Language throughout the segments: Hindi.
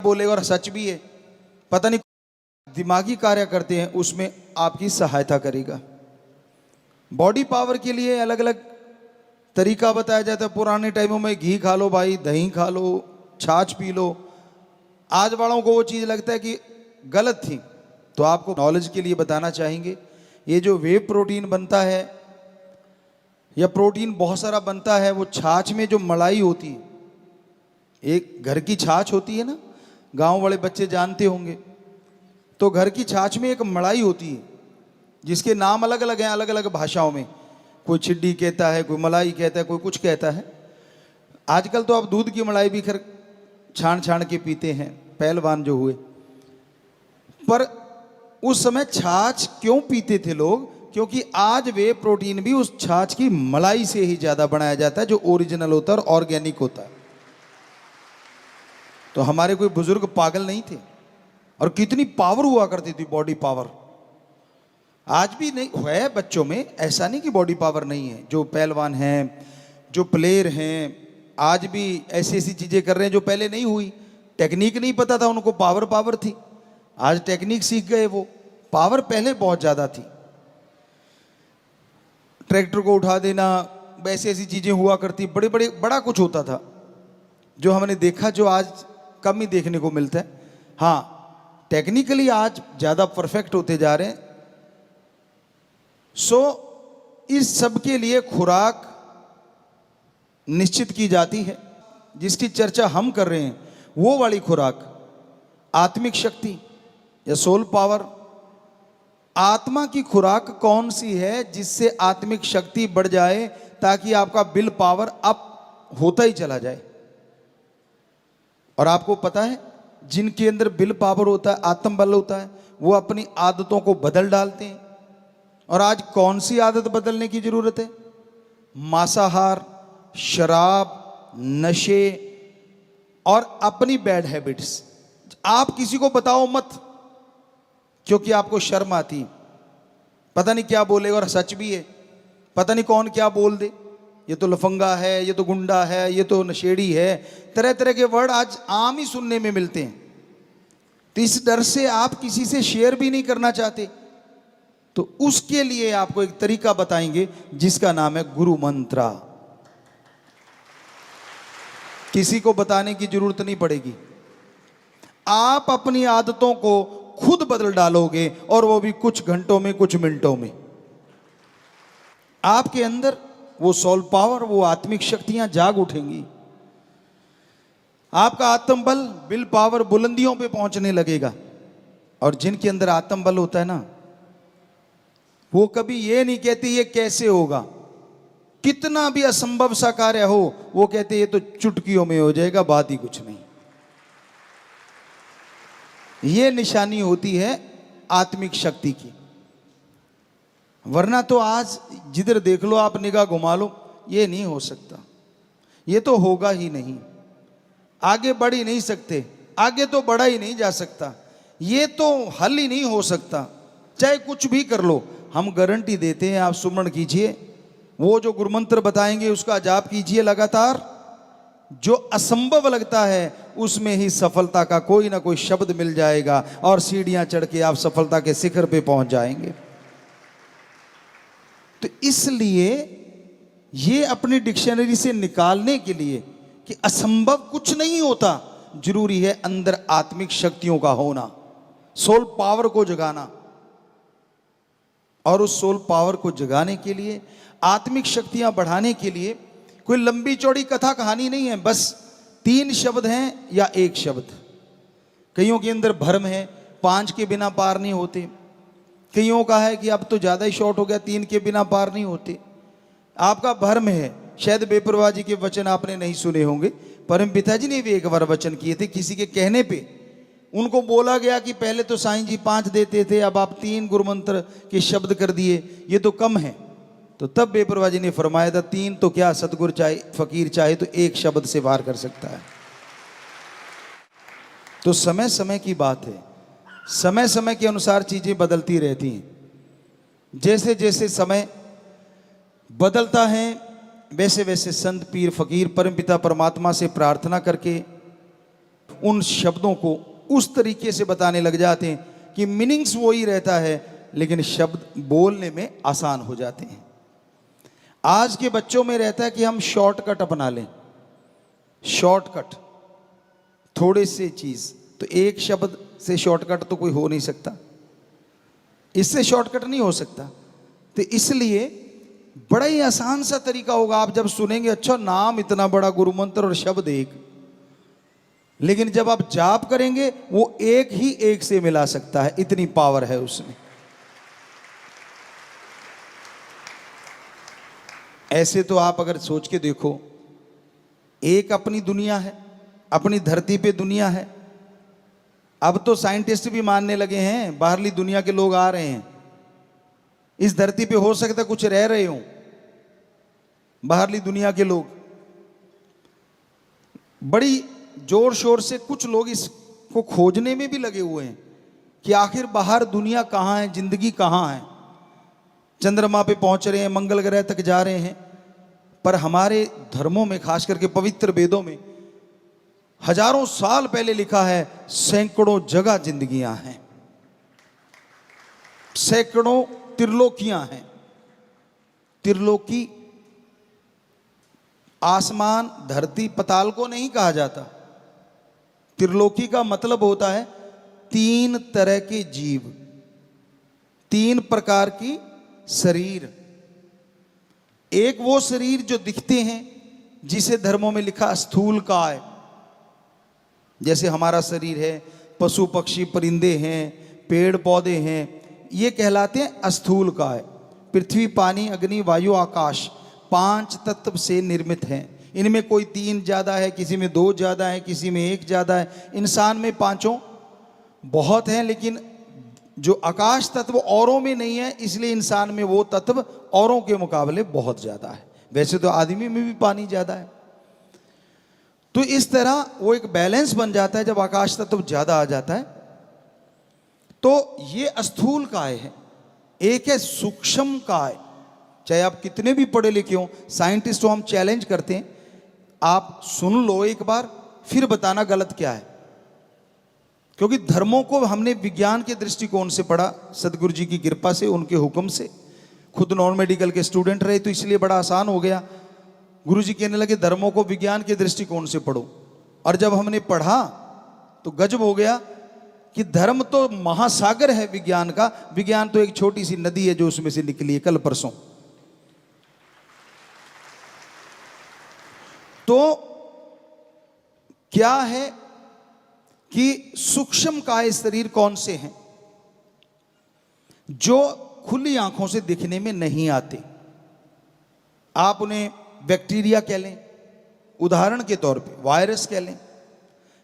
बोलेगा और सच भी है, पता नहीं दिमागी कार्य करते हैं उसमें आपकी सहायता करेगा। बॉडी पावर के लिए अलग अलग तरीका बताया जाता है। पुराने टाइमों में घी खा लो भाई, दही खा लो, छाछ पी लो। आज वालों को वो चीज़ लगता है कि गलत थी, तो आपको नॉलेज के लिए बताना चाहेंगे ये जो वे प्रोटीन बनता है या प्रोटीन बहुत सारा बनता है, वो छाछ में जो मलाई होती है, एक घर की छाछ होती है ना, गांव वाले बच्चे जानते होंगे। तो घर की छाछ में एक मलाई होती है जिसके नाम अलग अलग हैं, अलग अलग भाषाओं में। कोई छिड्डी कहता है, कोई मलाई कहता है, कोई कुछ कहता है। आजकल तो आप दूध की मलाई भी खैर छान छान के पीते हैं, पहलवान जो हुए। पर उस समय छाछ क्यों पीते थे लोग? क्योंकि आज वे प्रोटीन भी उस छाछ की मलाई से ही ज्यादा बनाया जाता है, जो ओरिजिनल होता है और ऑर्गेनिक होता है। तो हमारे कोई बुजुर्ग पागल नहीं थे, और कितनी पावर हुआ करती थी, बॉडी पावर। आज भी नहीं है बच्चों में, ऐसा नहीं कि बॉडी पावर नहीं है। जो पहलवान हैं, जो प्लेयर हैं, आज भी ऐसी ऐसी चीजें कर रहे हैं जो पहले नहीं हुई। टेक्निक नहीं पता था उनको, पावर पावर थी। आज टेक्निक सीख गए, वो पावर पहले बहुत ज्यादा थी। ट्रैक्टर को उठा देना, ऐसी ऐसी चीजें हुआ करती, बड़े बड़े बड़ा कुछ होता था जो हमने देखा, जो आज कम ही देखने को मिलता है। हाँ, टेक्निकली आज ज्यादा परफेक्ट होते जा रहे हैं। इस सब के लिए खुराक निश्चित की जाती है। जिसकी चर्चा हम कर रहे हैं वो वाली खुराक, आत्मिक शक्ति या सोल पावर। आत्मा की खुराक कौन सी है जिससे आत्मिक शक्ति बढ़ जाए, ताकि आपका विल पावर अप होता ही चला जाए। और आपको पता है, जिनके अंदर विल पावर होता है, आत्म बल होता है, वो अपनी आदतों को बदल डालते हैं। और आज कौन सी आदत बदलने की जरूरत है? मांसाहार, शराब, नशे और अपनी बैड हैबिट्स। आप किसी को बताओ मत, क्योंकि आपको शर्म आती, पता नहीं क्या बोलेगा, और सच भी है, पता नहीं कौन क्या बोल दे। ये तो लफंगा है, ये तो गुंडा है, ये तो नशेड़ी है, तरह तरह के वर्ड आज आम ही सुनने में मिलते हैं। तो इस डर से आप किसी से शेयर भी नहीं करना चाहते। तो उसके लिए आपको एक तरीका बताएंगे जिसका नाम है गुरु मंत्रा। किसी को बताने की जरूरत नहीं पड़ेगी, आप अपनी आदतों को खुद बदल डालोगे, और वो भी कुछ घंटों में, कुछ मिनटों में। आपके अंदर वो सोल पावर, वो आत्मिक शक्तियां जाग उठेंगी। आपका आत्म बल, विल पावर बुलंदियों पे पहुंचने लगेगा। और जिनके अंदर आत्म बल होता है ना, वो कभी ये नहीं कहते ये कैसे होगा। कितना भी असंभव सा कार्य हो, वो कहते ये तो चुटकियों में हो जाएगा, बात ही कुछ नहीं। ये निशानी होती है आत्मिक शक्ति की। वरना तो आज जिधर देख लो आप, निगाह घुमा लो, ये नहीं हो सकता, ये तो होगा ही नहीं। आगे बढ़ ही नहीं सकते, आगे तो बढ़ा ही नहीं जा सकता, ये तो हल ही नहीं हो सकता, चाहे कुछ भी कर लो। हम गारंटी देते हैं, आप सुमरण कीजिए, वो जो गुरुमंत्र बताएंगे उसका जाप कीजिए लगातार। जो असंभव लगता है उसमें ही सफलता का कोई ना कोई शब्द मिल जाएगा, और सीढ़ियां चढ़ के आप सफलता के शिखर पे पहुंच जाएंगे। तो इसलिए ये अपनी डिक्शनरी से निकालने के लिए कि असंभव कुछ नहीं होता, जरूरी है अंदर आत्मिक शक्तियों का होना, सोल पावर को जगाना। और उस सोल पावर को जगाने के लिए, आत्मिक शक्तियां बढ़ाने के लिए कोई लंबी चौड़ी कथा कहानी नहीं है, बस 3 शब्द हैं या 1 शब्द। कईयों के अंदर भ्रम है, 5 के बिना पार नहीं होते। कईयों का है कि अब तो ज्यादा ही शॉर्ट हो गया, 3 के बिना पार नहीं होते। आपका भ्रम है, शायद बेपरवाह जी के वचन आपने नहीं सुने होंगे। परम पिता जी ने भी एक बार वचन किए थे, किसी के कहने पे उनको बोला गया कि पहले तो साईं जी 5 देते थे, अब आप 3 गुरुमंत्र के शब्द कर दिए, ये तो कम है। तो तब बेपरवाह जी ने फरमाया था, 3 तो क्या, सतगुरु चाहे, फकीर चाहे तो 1 शब्द से वार कर सकता है। तो समय समय की बात है, समय समय के अनुसार चीजें बदलती रहती हैं। जैसे जैसे समय बदलता है, वैसे वैसे संत, पीर, फकीर परमपिता परमात्मा से प्रार्थना करके उन शब्दों को उस तरीके से बताने लग जाते हैं कि मीनिंग्स वही रहता है, लेकिन शब्द बोलने में आसान हो जाते हैं। आज के बच्चों में रहता है कि हम शॉर्टकट अपना लें, शॉर्टकट, थोड़े से चीज, तो एक शब्द से शॉर्टकट तो कोई हो नहीं सकता, इससे शॉर्टकट नहीं हो सकता। तो इसलिए बड़ा ही आसान सा तरीका होगा, आप जब सुनेंगे अच्छा नाम इतना बड़ा, गुरु मंत्र और शब्द एक, लेकिन जब आप जाप करेंगे वो एक ही एक से मिला सकता है, इतनी पावर है उसमें। ऐसे तो आप अगर सोच के देखो, एक अपनी दुनिया है, अपनी धरती पे दुनिया है। अब तो साइंटिस्ट भी मानने लगे हैं, बाहरली दुनिया के लोग आ रहे हैं, इस धरती पे हो सकता है कुछ रह रहे हों बाहरली दुनिया के लोग। बड़ी जोर शोर से कुछ लोग इसको खोजने में भी लगे हुए हैं कि आखिर बाहर दुनिया कहाँ है, जिंदगी कहाँ है। चंद्रमा पे पहुंच रहे हैं, मंगल ग्रह तक जा रहे हैं। पर हमारे धर्मों में, खास करके पवित्र वेदों में, हजारों साल पहले लिखा है सैकड़ों जगह जिंदगियां हैं, सैकड़ों त्रिलोकियां हैं। त्रिलोकी आसमान, धरती, पताल को नहीं कहा जाता। त्रिलोकी का मतलब होता है तीन तरह के जीव, तीन प्रकार की शरीर। एक वो शरीर जो दिखते हैं, जिसे धर्मों में लिखा स्थूल काय, जैसे हमारा शरीर है, पशु पक्षी परिंदे हैं, पेड़ पौधे हैं, ये कहलाते हैं स्थूल काय। पृथ्वी, पानी, अग्नि, वायु, आकाश, पांच तत्व से निर्मित हैं। इनमें कोई तीन ज्यादा है, किसी में दो ज्यादा है, किसी में एक ज्यादा है। इंसान में पांचों बहुत हैं, लेकिन जो आकाश तत्व औरों में नहीं है, इसलिए इंसान में वो तत्व औरों के मुकाबले बहुत ज्यादा है। वैसे तो आदमी में भी पानी ज्यादा है। तो इस तरह वो एक बैलेंस बन जाता है जब आकाश तत्व ज्यादा आ जाता है। तो ये स्थूल काय है। एक है सूक्ष्म काय। चाहे आप कितने भी पढ़े लिखे हो, साइंटिस्ट को हम चैलेंज करते हैं, आप सुन लो एक बार, फिर बताना गलत क्या है। क्योंकि धर्मों को हमने विज्ञान के दृष्टिकोण से पढ़ा, सदगुरु जी की कृपा से, उनके हुक्म से। खुद नॉन मेडिकल के स्टूडेंट रहे, तो इसलिए बड़ा आसान हो गया। गुरु जी कहने लगे धर्मों को विज्ञान के दृष्टिकोण से पढ़ो, और जब हमने पढ़ा तो गजब हो गया कि धर्म तो महासागर है विज्ञान का, विज्ञान तो एक छोटी सी नदी है जो उसमें से निकली है कल परसों। तो क्या है कि सूक्ष्म काय शरीर कौन से हैं, जो खुली आंखों से दिखने में नहीं आते। आप उन्हें बैक्टीरिया कह लें, उदाहरण के तौर पे वायरस कह लें,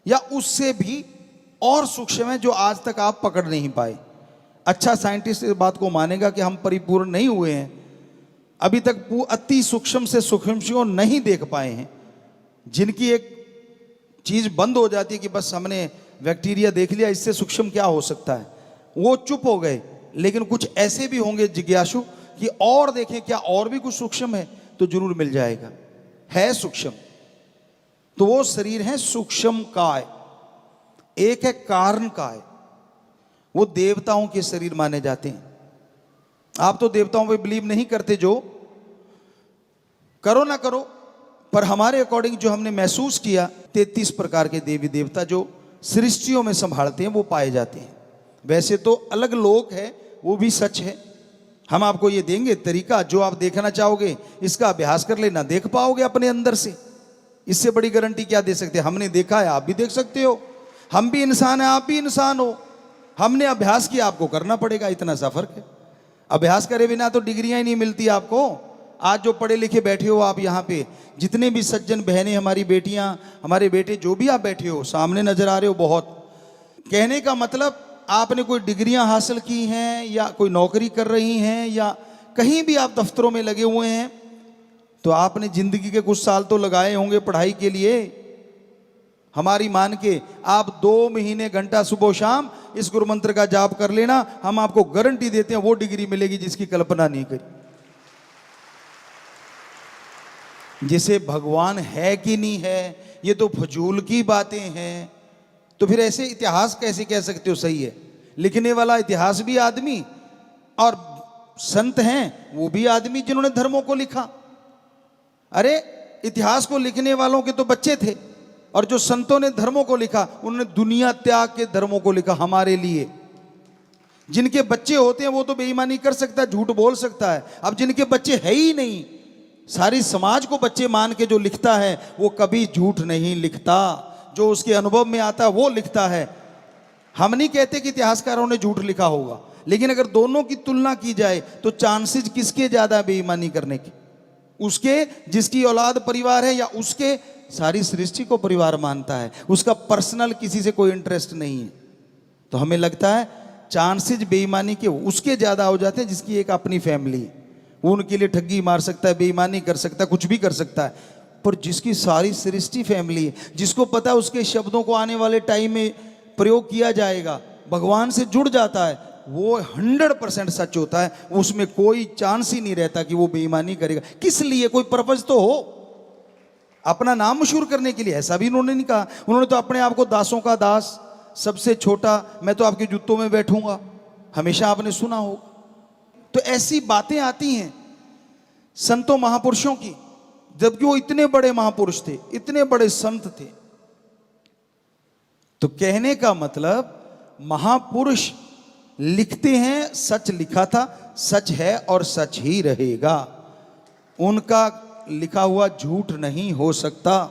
या उससे भी और सूक्ष्म है जो आज तक आप पकड़ नहीं पाए। अच्छा साइंटिस्ट इस बात को मानेगा कि हम परिपूर्ण नहीं हुए हैं, अभी तक अति सूक्ष्म से सूक्ष्म को नहीं देख पाए हैं, जिनकी एक चीज बंद हो जाती है कि बस हमने बैक्टीरिया देख लिया, इससे सूक्ष्म क्या हो सकता है, वो चुप हो गए। लेकिन कुछ ऐसे भी होंगे जिज्ञासु कि और देखें क्या और भी कुछ सूक्ष्म है, तो जरूर मिल जाएगा, है सूक्ष्म। तो वो शरीर है सूक्ष्म काय। एक है कारण काय, वो देवताओं के शरीर माने जाते हैं। आप तो देवताओं पे बिलीव नहीं करते, जो करो ना करो, पर हमारे अकॉर्डिंग जो हमने महसूस किया, 33 प्रकार के देवी देवता जो सृष्टियों में संभालते हैं वो पाए जाते हैं। वैसे तो अलग लोक है, वो भी सच है। हम आपको ये देंगे तरीका, जो आप देखना चाहोगे इसका अभ्यास कर लेना, देख पाओगे अपने अंदर से। इससे बड़ी गारंटी क्या दे सकते हैं? हमने देखा है, आप भी देख सकते हो। हम भी इंसान हैं, आप भी इंसान हो। हमने अभ्यास किया, आपको करना पड़ेगा, इतना सा फर्क है। अभ्यास करे बिना तो डिग्रियां ही नहीं मिलती आपको। आज जो पढ़े लिखे बैठे हो आप यहाँ पे, जितने भी सज्जन बहनें, हमारी बेटियां, हमारे बेटे, जो भी आप बैठे हो, सामने नजर आ रहे हो बहुत। कहने का मतलब आपने कोई डिग्रियां हासिल की हैं, या कोई नौकरी कर रही हैं, या कहीं भी आप दफ्तरों में लगे हुए हैं, तो आपने जिंदगी के कुछ साल तो लगाए होंगे पढ़ाई के लिए। हमारी मान के आप 2 महीने घंटा सुबह शाम इस गुरु मंत्र का जाप कर लेना, हम आपको गारंटी देते हैं वो डिग्री मिलेगी जिसकी कल्पना नहीं करी। जिसे भगवान है कि नहीं है, ये तो फजूल की बातें हैं। तो फिर ऐसे इतिहास कैसे कह सकते हो सही है? लिखने वाला इतिहास भी आदमी और संत हैं वो भी आदमी जिन्होंने धर्मों को लिखा। अरे इतिहास को लिखने वालों के तो बच्चे थे, और जो संतों ने धर्मों को लिखा उन्होंने दुनिया त्याग के धर्मों को लिखा हमारे लिए। जिनके बच्चे होते हैं वो तो बेईमानी कर सकता है, झूठ बोल सकता है। अब जिनके बच्चे है ही नहीं, सारी समाज को बच्चे मान के जो लिखता है वो कभी झूठ नहीं लिखता, जो उसके अनुभव में आता है वो लिखता है। हम नहीं कहते कि इतिहासकारों ने झूठ लिखा होगा, लेकिन अगर दोनों की तुलना की जाए तो चांसेस किसके ज्यादा बेईमानी करने के? उसके जिसकी औलाद परिवार है, या उसके सारी सृष्टि को परिवार मानता है, उसका पर्सनल किसी से कोई इंटरेस्ट नहीं है। तो हमें लगता है चांसेस बेईमानी के उसके ज्यादा हो जाते हैं जिसकी एक अपनी फैमिली है। वो उनके लिए ठगी मार सकता है, बेईमानी कर सकता है, कुछ भी कर सकता है। पर जिसकी सारी सृष्टि फैमिली है, जिसको पता है उसके शब्दों को आने वाले टाइम में प्रयोग किया जाएगा, भगवान से जुड़ जाता है, वो 100% सच होता है। उसमें कोई चांस ही नहीं रहता कि वो बेईमानी करेगा। किस लिए? कोई पर्पज तो हो, अपना नाम मशहूर करने के लिए। ऐसा भी उन्होंने नहीं कहा। उन्होंने तो अपने आप को दासों का दास, सबसे छोटा, मैं तो आपके जूतों में बैठूंगा, हमेशा आपने सुना हो। तो ऐसी बातें आती हैं संतों महापुरुषों की, जबकि वो इतने बड़े महापुरुष थे, इतने बड़े संत थे। तो कहने का मतलब महापुरुष लिखते हैं, सच लिखा था, सच है और सच ही रहेगा, उनका लिखा हुआ झूठ नहीं हो सकता।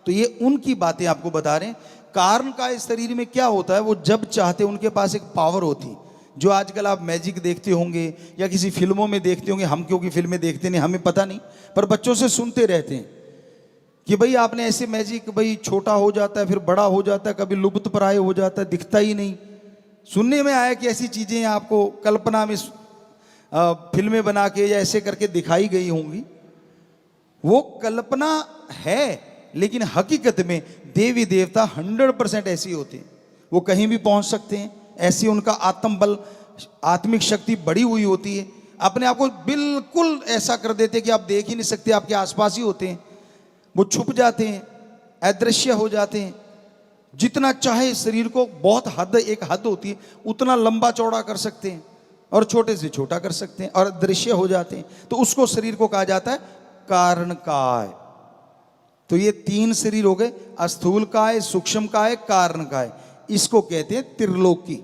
तो ये उनकी बातें आपको बता रहे हैं। कारण का इस शरीर में क्या होता है, वो जब चाहते उनके पास एक पावर होती, जो आजकल आप मैजिक देखते होंगे या किसी फिल्मों में देखते होंगे। हम क्योंकि फिल्में देखते नहीं, हमें पता नहीं, पर बच्चों से सुनते रहते हैं कि भाई आपने ऐसे मैजिक, भाई छोटा हो जाता है फिर बड़ा हो जाता है, कभी लुप्त प्राय हो जाता है, दिखता ही नहीं। सुनने में आया कि ऐसी चीजें आपको कल्पना में फिल्में बना के या ऐसे करके दिखाई गई होंगी। वो कल्पना है, लेकिन हकीकत में देवी देवता 100% ऐसी होते हैं। वो कहीं भी पहुंच सकते हैं, ऐसी उनका आत्म बल, आत्मिक शक्ति बढ़ी हुई होती है। अपने आप को बिल्कुल ऐसा कर देते कि आप देख ही नहीं सकते, आपके आसपास ही होते हैं। वो छुप जाते हैं, अदृश्य हो जाते हैं। जितना चाहे शरीर को, बहुत हद, एक हद होती है, उतना लंबा चौड़ा कर सकते हैं और छोटे से छोटा कर सकते हैं और अदृश्य हो जाते हैं। तो उसको शरीर को कहा जाता है कारण काय। तो ये 3 शरीर हो गए, स्थूल काय, सूक्ष्म काय, कारण काय। इसको कहते हैं त्रिलोकी।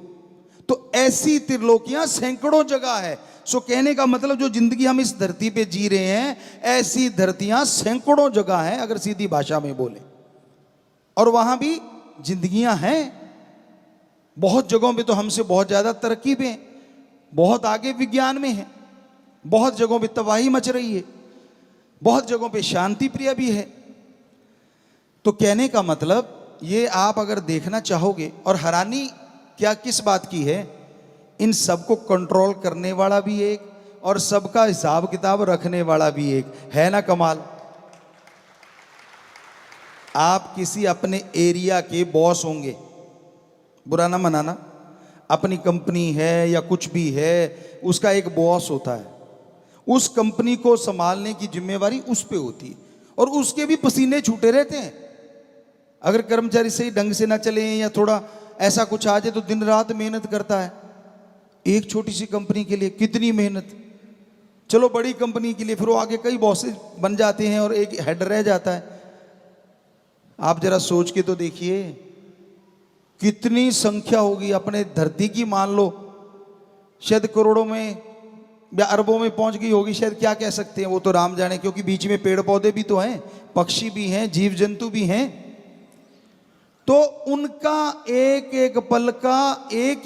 तो ऐसी त्रिलोकियां सैकड़ों जगह है। सो कहने का मतलब जो जिंदगी हम इस धरती पे जी रहे हैं, ऐसी धरतियां सैकड़ों जगह हैं अगर सीधी भाषा में बोले। और वहां भी जिंदगियां हैं। बहुत जगहों पे तो हमसे बहुत ज्यादा तरक्की पे, बहुत आगे विज्ञान में है। बहुत जगहों पे तबाही मच रही है, बहुत जगहों पे शांति प्रिय भी है। तो कहने का मतलब ये आप अगर देखना चाहोगे, और हैरानी क्या किस बात की है, इन सबको कंट्रोल करने वाला भी एक और सबका हिसाब किताब रखने वाला भी एक है ना। कमाल। आप किसी अपने एरिया के बॉस होंगे, बुरा ना मनाना, अपनी कंपनी है या कुछ भी है, उसका एक बॉस होता है। उस कंपनी को संभालने की जिम्मेवारी उस पे होती है, और उसके भी पसीने छूटे रहते हैं। अगर कर्मचारी सही ढंग से ना चले या थोड़ा ऐसा कुछ आ जाए तो दिन रात मेहनत करता है। एक छोटी सी कंपनी के लिए कितनी मेहनत। चलो बड़ी कंपनी के लिए फिर वो आगे कई बॉसेस बन जाते हैं और एक हेड रह जाता है। आप जरा सोच के तो देखिए कितनी संख्या होगी अपने धरती की। मान लो शायद करोड़ों में या अरबों में पहुंच गई होगी, शायद, क्या कह सकते हैं, वो तो राम जाने, क्योंकि बीच में पेड़ पौधे भी तो हैं, पक्षी भी हैं, जीव जंतु भी हैं। तो उनका एक एक पल का एक